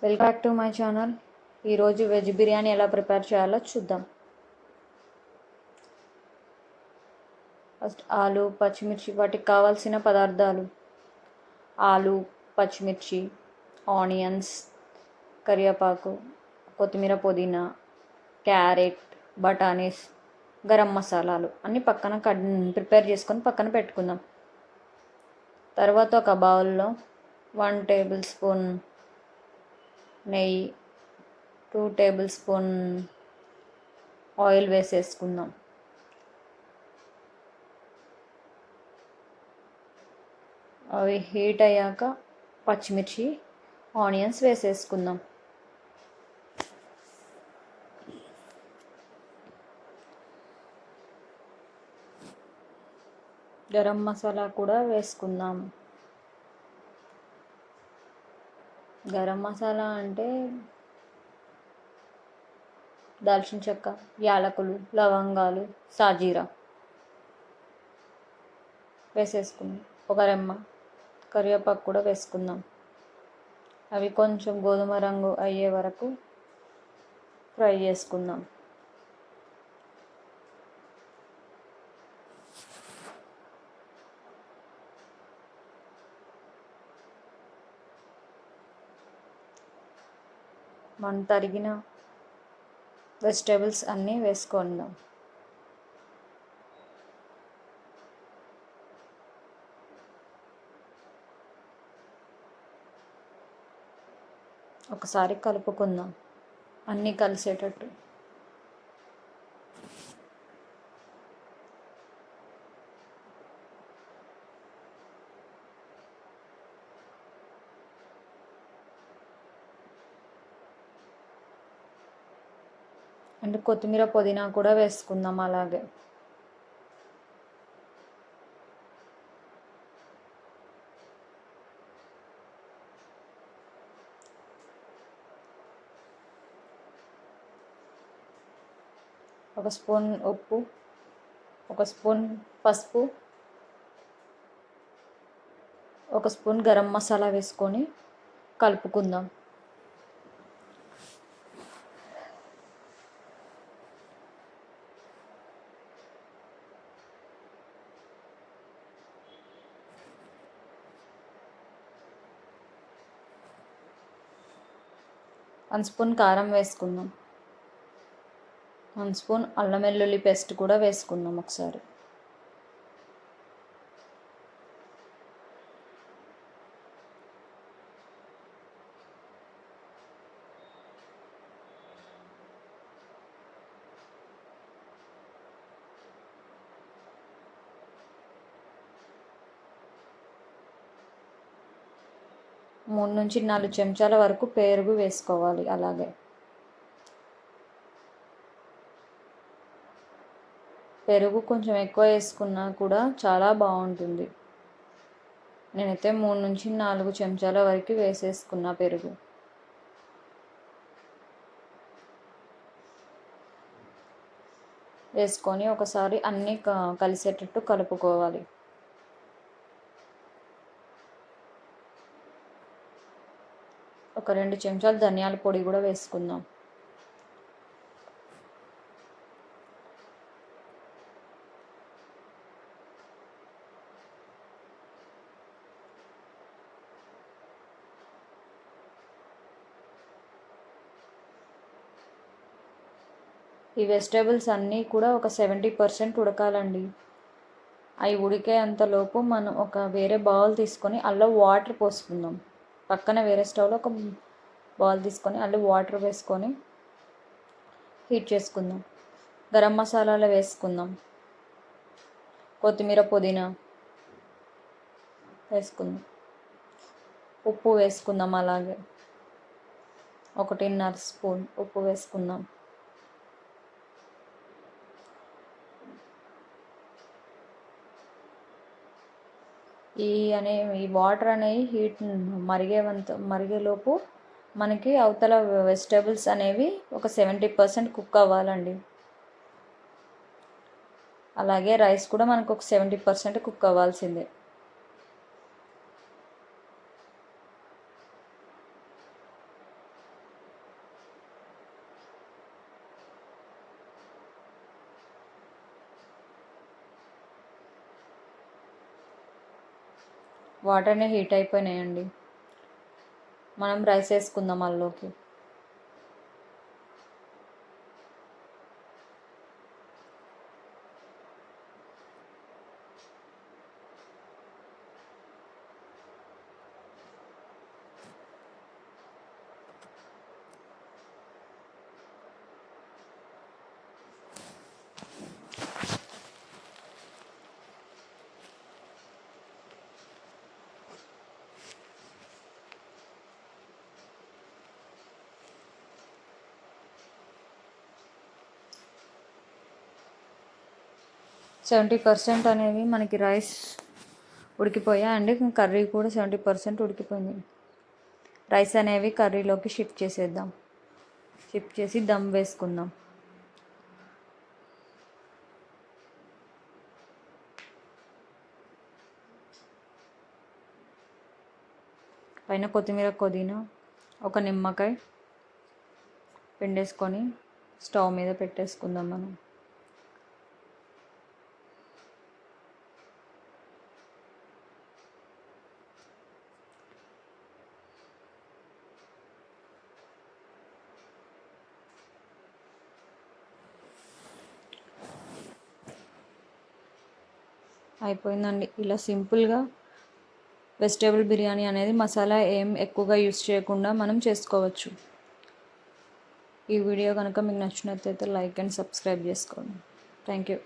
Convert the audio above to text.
Welcome back to my channel. ఈరోజు veg biryani ఎలా prepare చేయాలో చూద్దాం. ఫస్ట్ ఆలు, పచ్చిమిర్చి, వాటికి కావాల్సిన పదార్థాలు: ఆలు, పచ్చిమిర్చి, ఆనియన్స్, కరివేపాకు, కొత్తిమీర, పుదీనా, క్యారెట్, బఠానీస్, గరం మసాలాలు అన్నీ పక్కన ప్రిపేర్ చేసుకొని పక్కన పెట్టుకుందాం. తర్వాత ఒక బౌల్లో 1 టేబుల్ స్పూన్ నెయ్యి, 2 టేబుల్ స్పూన్ ఆయిల్ వేసేసుకుందాం. అవి హీట్ అయ్యాక పచ్చిమిర్చి, ఆనియన్స్ వేసేసుకుందాం. గరం మసాలా కూడా వేసుకుందాం. గరం మసాలా అంటే దాల్చిన చెక్క, యాలకులు, లవంగాలు, సాజీరా వేసేసుకుందాం. ఒక రెమ్మ కరివేపాకు కూడా వేసుకుందాం. అవి కొంచెం గోధుమ రంగు అయ్యే వరకు ఫ్రై చేసుకుందాం. మనం తరిగిన వెజిటేబుల్స్ అన్నీ వేసుకుందాం. ఒకసారి కలుపుకుందాం అన్నీ కలిసేటట్టు. అండ్ కొత్తిమీర, పుదీనా కూడా వేసుకుందాం. అలాగే ఒక స్పూన్ ఉప్పు, ఒక స్పూన్ పసుపు, ఒక స్పూన్ గరం మసాలా వేసుకొని కలుపుకుందాం. వన్ స్పూన్ కారం వేసుకుందాం. 1 స్పూన్ అల్లం వెల్లుల్లి పేస్ట్ కూడా వేసుకుందాం ఒకసారి. మూడు నుంచి 4 చెంచాల వరకు పెరుగు వేసుకోవాలి. అలాగే పెరుగు కొంచెం ఎక్కువ వేసుకున్నా కూడా చాలా బాగుంటుంది. నేనైతే 3 నుంచి 4 చెంచాల వరకు వేసేసుకున్నా పెరుగు. వేసుకొని ఒకసారి అన్నీ కలిసేటట్టు కలుపుకోవాలి. ఒక 2 చెంచాలు ధనియాల పొడి కూడా వేసుకుందాం. ఈ వెజిటేబుల్స్ అన్నీ కూడా ఒక 70% ఉడకాలండి. అవి ఉడికే అంతలోపు మనం ఒక వేరే బౌల్ తీసుకొని అందులో వాటర్ పోసుకుందాం. పక్కన వేరే స్టవ్లో ఒక బౌల్ తీసుకొని అందులో వాటర్ వేసుకొని హీట్ చేసుకుందాం. గరం మసాలాలు వేసుకుందాం. కొత్తిమీర, పుదీనా వేసుకుందాం. ఉప్పు వేసుకుందాం. అలాగే 1.5 స్పూన్ ఉప్పు వేసుకుందాం. ఈ వాటర్ అనేవి హీట్ మరిగేలోపు మనకి అవతల వెజిటేబుల్స్ అనేవి ఒక 70% కుక్ అవ్వాలండి. అలాగే రైస్ కూడా మనకు ఒక 70% కుక్ అవ్వాల్సిందే. వాటర్ అనేవి హీట్ అయిపోయినాయండి. మనం రైస్ వేసుకుందాం అందులోకి. సెవెంటీ పర్సెంట్ అనేవి మనకి రైస్ ఉడికిపోయా అండి. కర్రీ కూడా 70% ఉడికిపోయింది. రైస్ అనేవి కర్రీలోకి షిఫ్ట్ చేసేద్దాం. షిఫ్ట్ చేసి దమ్ వేసుకుందాం. పైన కొత్తిమీర, పుదీనా, ఒక నిమ్మకాయ పిండేసుకొని స్టవ్ మీద పెట్టేసుకుందాం మనం. అయిపోయిందండి. ఇలా సింపుల్గా వెజిటేబుల్ బిర్యానీ అనేది మసాలా ఏం ఎక్కువగా యూస్ చేయకుండా మనం చేసుకోవచ్చు. ఈ వీడియో కనుక మీకు నచ్చినట్లయితే లైక్ అండ్ సబ్స్క్రైబ్ చేసుకోండి. Thank you.